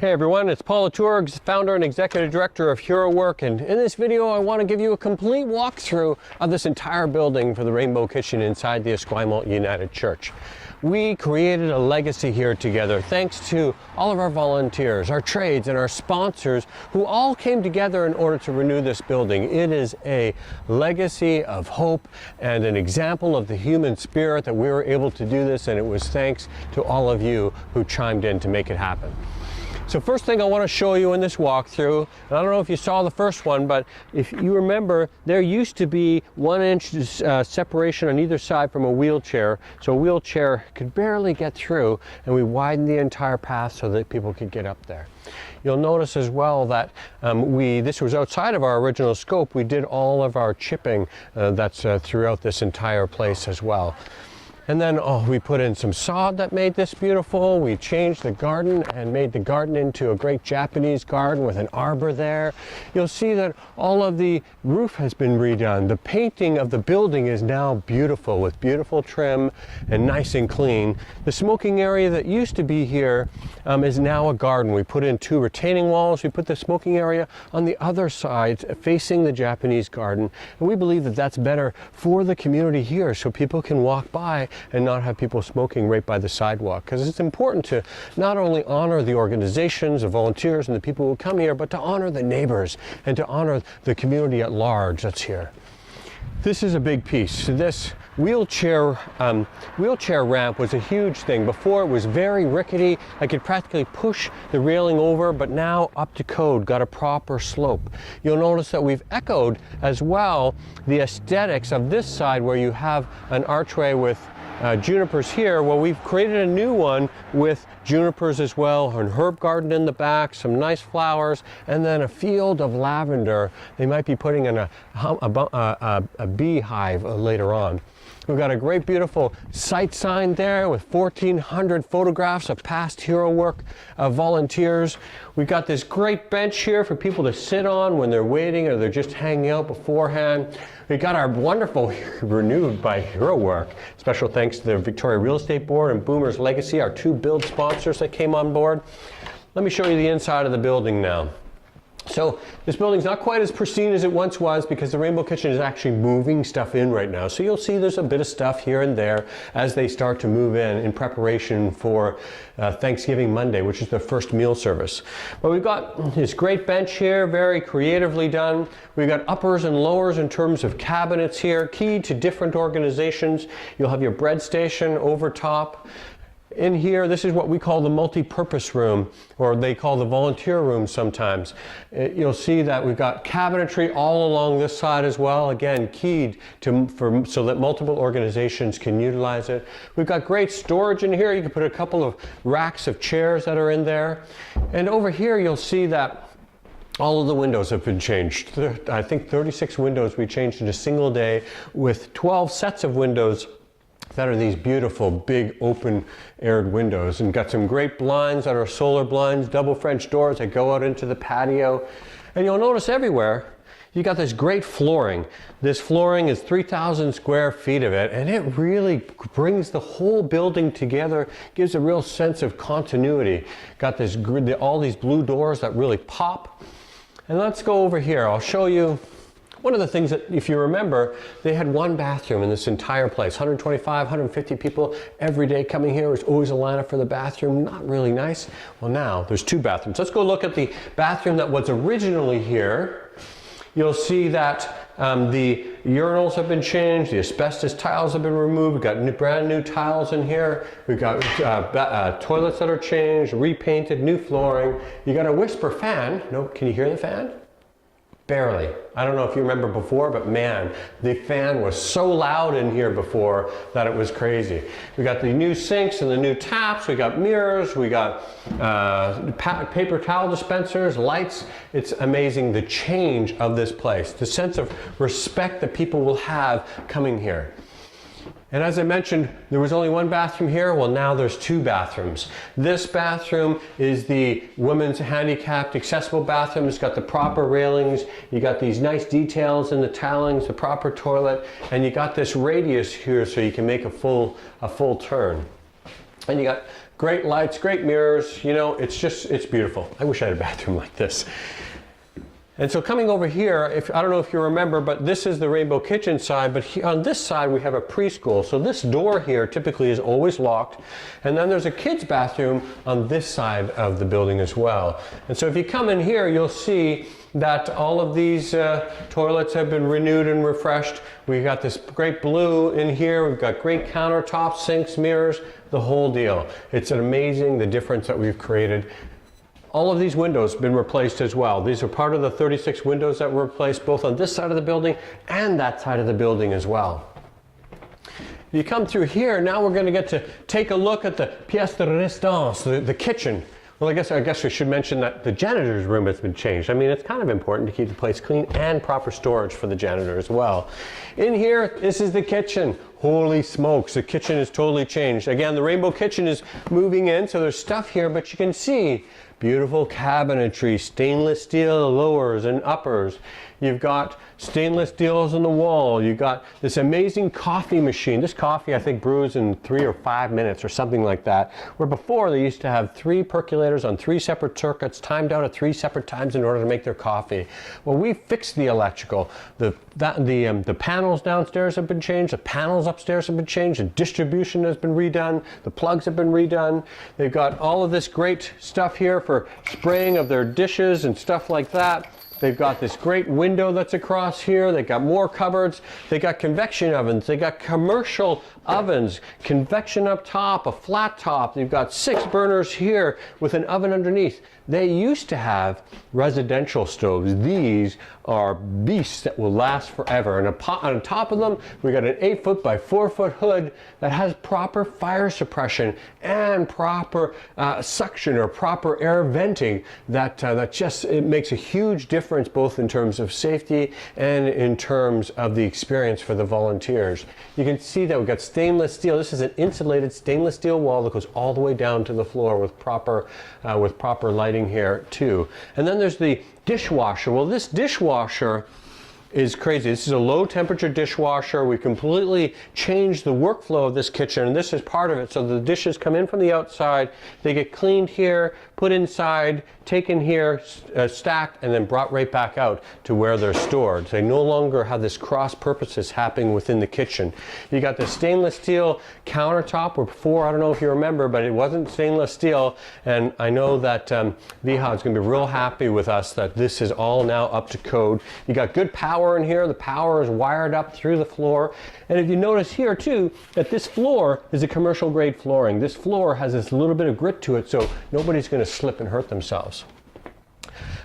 Hey everyone, it's Paul Latour, founder and executive director of HeroWork, and in this video I want to give you a complete walkthrough of this entire building for the Rainbow Kitchen inside the Esquimalt United Church. We created a legacy here together thanks to all of our volunteers, our trades, and our sponsors who all came together in order to renew this building. It is a legacy of hope and an example of the human spirit that we were able to do this, and it was thanks to all of you who chimed in to make it happen. So first thing I want to show you in this walkthrough, and I don't know if you saw the first one, but if you remember, there used to be 1 inch separation on either side from a wheelchair, so a wheelchair could barely get through, and we widened the entire path so that people could get up there. You'll notice as well that this was outside of our original scope. We did all of our chipping that's throughout this entire place as well. And then we put in some sod that made this beautiful. We changed the garden and made the garden into a great Japanese garden with an arbor there. You'll see that all of the roof has been redone. The painting of the building is now beautiful with beautiful trim and nice and clean. The smoking area that used to be here is now a garden. We put in 2 retaining walls. We put the smoking area on the other side facing the Japanese garden. And we believe that that's better for the community here so people can walk by and not have people smoking right by the sidewalk, because it's important to not only honor the organizations, the volunteers, and the people who come here, but to honor the neighbors and to honor the community at large that's here. This is a big piece. This wheelchair ramp was a huge thing. Before it was very rickety. I could practically push the railing over, but now up to code, got a proper slope. You'll notice that we've echoed as well the aesthetics of this side where you have an archway with junipers here. Well, we've created a new one with junipers as well, an herb garden in the back, some nice flowers, and then a field of lavender. They might be putting in a beehive later on. We've got a great beautiful site sign there with 1,400 photographs of past HeroWork volunteers. We've got this great bench here for people to sit on when they're waiting or they're just hanging out beforehand. We got our wonderful Renewed by HeroWork. Special thanks to the Victoria Real Estate Board and Boomer's Legacy, our 2 build sponsors that came on board. Let me show you the inside of the building now. So this building's not quite as pristine as it once was because the Rainbow Kitchen is actually moving stuff in right now. So you'll see there's a bit of stuff here and there as they start to move in preparation for Thanksgiving Monday, which is their first meal service. But we've got this great bench here, very creatively done. We've got uppers and lowers in terms of cabinets here, key to different organizations. You'll have your bread station over top. In here, this is what we call the multi-purpose room, or they call the volunteer room sometimes. You'll see that we've got cabinetry all along this side as well, again keyed so that multiple organizations can utilize it. We've got great storage in here. You can put a couple of racks of chairs that are in there. And over here you'll see that all of the windows have been changed. I think 36 windows we changed in a single day, with 12 sets of windows that are these beautiful big open aired windows, and got some great blinds that are solar blinds, double French doors that go out into the patio. And you'll notice everywhere you got this great flooring. This flooring is 3,000 square feet of it, and it really brings the whole building together, gives a real sense of continuity. Got this all these blue doors that really pop. And let's go over here. I'll show you one of the things that, if you remember, they had 1 bathroom in this entire place. 125, 150 people every day coming here. There's always a lineup for the bathroom. Not really nice. Well, now there's 2 bathrooms. Let's go look at the bathroom that was originally here. You'll see that the urinals have been changed. The asbestos tiles have been removed. We've got brand new tiles in here. We've got toilets that are changed, repainted, new flooring. You got a whisper fan. No, can you hear the fan? Barely. I don't know if you remember before, but man, the fan was so loud in here before that it was crazy. We got the new sinks and the new taps. We got mirrors. We got paper towel dispensers, lights. It's amazing the change of this place, the sense of respect that people will have coming here. And as I mentioned, there was only 1 bathroom here. Well, now there's 2 bathrooms. This bathroom is the women's handicapped accessible bathroom. It's got the proper railings. You got these nice details in the tilings, the proper toilet, and you got this radius here so you can make a full turn. And you got great lights, great mirrors, you know, it's beautiful. I wish I had a bathroom like this. And so coming over here, I don't know if you remember, but this is the Rainbow Kitchen side, but on this side we have a preschool. So this door here typically is always locked. And then there's a kids' bathroom on this side of the building as well. And so if you come in here, you'll see that all of these toilets have been renewed and refreshed. We've got this great blue in here. We've got great countertops, sinks, mirrors, the whole deal. It's amazing the difference that we've created. All of these windows have been replaced as well. These are part of the 36 windows that were replaced both on this side of the building and that side of the building as well. You come through here, now we're going to get to take a look at the pièce de résistance, the kitchen. Well, I guess we should mention that the janitor's room has been changed. I mean, it's kind of important to keep the place clean and proper storage for the janitor as well. In here, this is the kitchen. Holy smokes, the kitchen is totally changed. Again, the Rainbow Kitchen is moving in, so there's stuff here, but you can see beautiful cabinetry, stainless steel lowers and uppers. You've got stainless steels on the wall. You've got this amazing coffee machine. This coffee, I think, brews in 3 or 5 minutes or something like that. Where before they used to have 3 percolators on 3 separate circuits, timed out at 3 separate times in order to make their coffee. Well, we fixed the electrical. The panels downstairs have been changed. The panels upstairs have been changed. The distribution has been redone. The plugs have been redone. They've got all of this great stuff here for spraying of their dishes and stuff like that. They've got this great window that's across here. They've got more cupboards. They got convection ovens. They got commercial ovens, convection up top, a flat top. They've got 6 burners here with an oven underneath. They used to have residential stoves. These are beasts that will last forever. And on top of them, we got an 8-foot by 4-foot hood that has proper fire suppression and proper suction or proper air venting. That just it makes a huge difference both in terms of safety and in terms of the experience for the volunteers. You can see that we've got stainless steel. This is an insulated stainless steel wall that goes all the way down to the floor with proper lighting here too. And then there's the dishwasher. Well, this dishwasher is crazy. This is a low temperature dishwasher. We completely changed the workflow of this kitchen, and this is part of it. So the dishes come in from the outside, they get cleaned here, put inside, taken here, stacked, and then brought right back out to where they're stored. They no longer have this cross purposes happening within the kitchen. You got the stainless steel countertop, where before, I don't know if you remember, but it wasn't stainless steel, and I know that Viha is going to be real happy with us that this is all now up to code. You got good power in here. The power is wired up through the floor. And if you notice here too, that this floor is a commercial grade flooring. This floor has this little bit of grit to it, so nobody's going to slip and hurt themselves.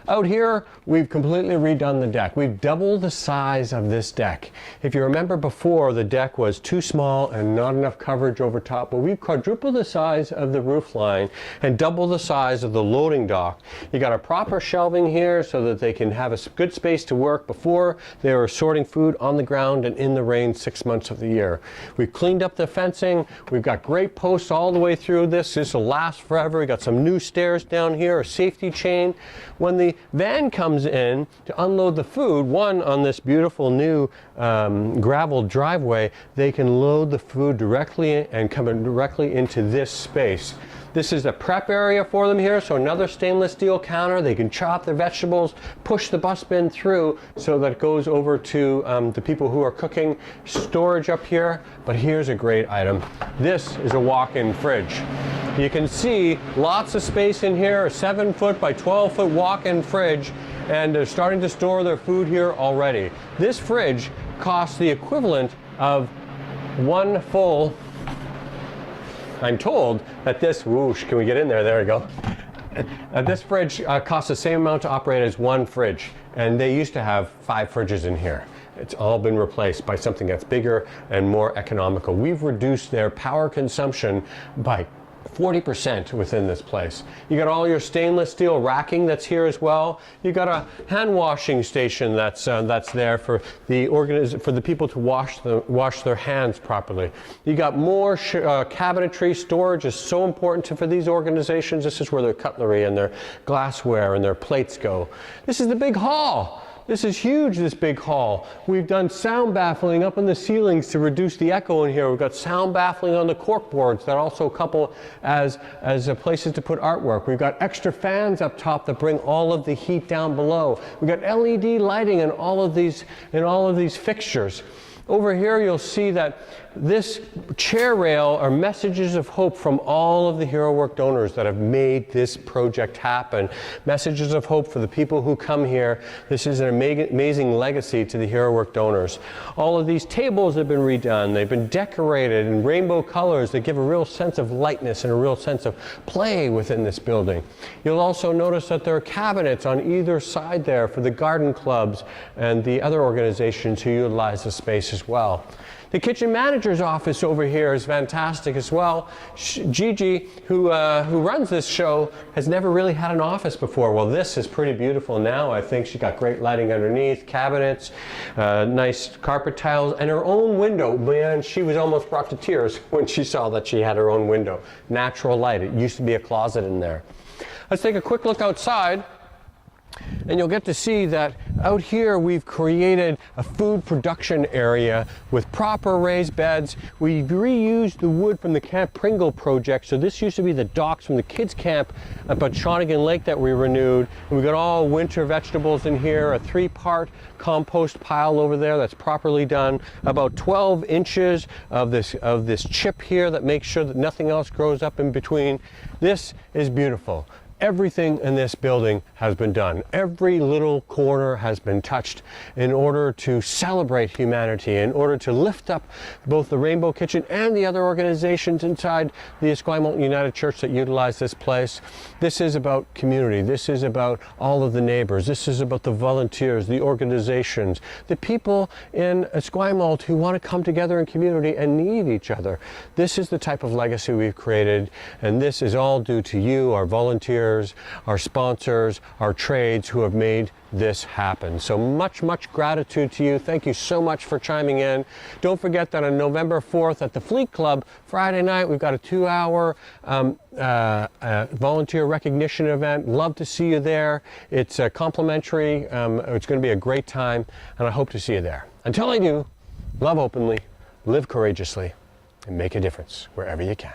Out here, we've completely redone the deck. We've doubled the size of this deck. If you remember before, the deck was too small and not enough coverage over top. Well, we've quadrupled the size of the roof line and doubled the size of the loading dock. You got a proper shelving here so that they can have a good space to work. Before, they were sorting food on the ground and in the rain 6 months of the year. We've cleaned up the fencing. We've got great posts all the way through this. This will last forever. We got some new stairs down here, a safety chain. When the van comes in to unload the food, one on this beautiful new gravel driveway, they can load the food directly and come directly into this space. This is a prep area for them here, so another stainless steel counter. They can chop their vegetables, push the bus bin through so that it goes over to the people who are cooking. Storage up here, but here's a great item. This is a walk-in fridge. You can see lots of space in here, a 7-foot by 12-foot walk-in fridge, and they're starting to store their food here already. This fridge costs the equivalent of one full, I'm told that this, whoosh, can we get in there? There we go. This fridge costs the same amount to operate as one fridge, and they used to have 5 fridges in here. It's all been replaced by something that's bigger and more economical. We've reduced their power consumption by 40% within this place. You got all your stainless steel racking that's here as well. You got a hand washing station that's there for the people to wash their hands properly. You got more cabinetry. Storage is so important for these organizations. This is where their cutlery and their glassware and their plates go. This is the big hall. This is huge, this big hall. We've done sound baffling up in the ceilings to reduce the echo in here. We've got sound baffling on the cork boards that also couple as places to put artwork. We've got extra fans up top that bring all of the heat down below. We've got LED lighting in all of these fixtures. Over here you'll see that this chair rail are messages of hope from all of the HeroWork donors that have made this project happen. Messages of hope for the people who come here. This is an amazing legacy to the HeroWork donors. All of these tables have been redone. They've been decorated in rainbow colors that give a real sense of lightness and a real sense of play within this building. You'll also notice that there are cabinets on either side there for the garden clubs and the other organizations who utilize the space as well. The kitchen manager's office over here is fantastic as well. Gigi, who runs this show, has never really had an office before. Well, this is pretty beautiful now. I think she got great lighting underneath, cabinets, nice carpet tiles, and her own window. Man, she was almost brought to tears when she saw that she had her own window. Natural light. It used to be a closet in there. Let's take a quick look outside. And you'll get to see that out here we've created a food production area with proper raised beds. We've reused the wood from the Camp Pringle project. So this used to be the docks from the kids camp up at Shawnigan Lake that we renewed. And we've got all winter vegetables in here, a 3-part compost pile over there that's properly done, about 12 inches of this chip here that makes sure that nothing else grows up in between. This is beautiful. Everything in this building has been done. Every little corner has been touched in order to celebrate humanity, in order to lift up both the Rainbow Kitchen and the other organizations inside the Esquimalt United Church that utilize this place. This is about community. This is about all of the neighbors. This is about the volunteers, the organizations, the people in Esquimalt who want to come together in community and need each other. This is the type of legacy we've created, and this is all due to you, our volunteers, our sponsors, our trades who have made this happen. So much gratitude to you. Thank you so much for chiming in. Don't forget that on November 4th at the Fleet Club, Friday night, we've got a 2-hour volunteer recognition event. Love to see you there. It's complimentary. It's going to be a great time, and I hope to see you there. Until I do, love openly, live courageously, and make a difference wherever you can.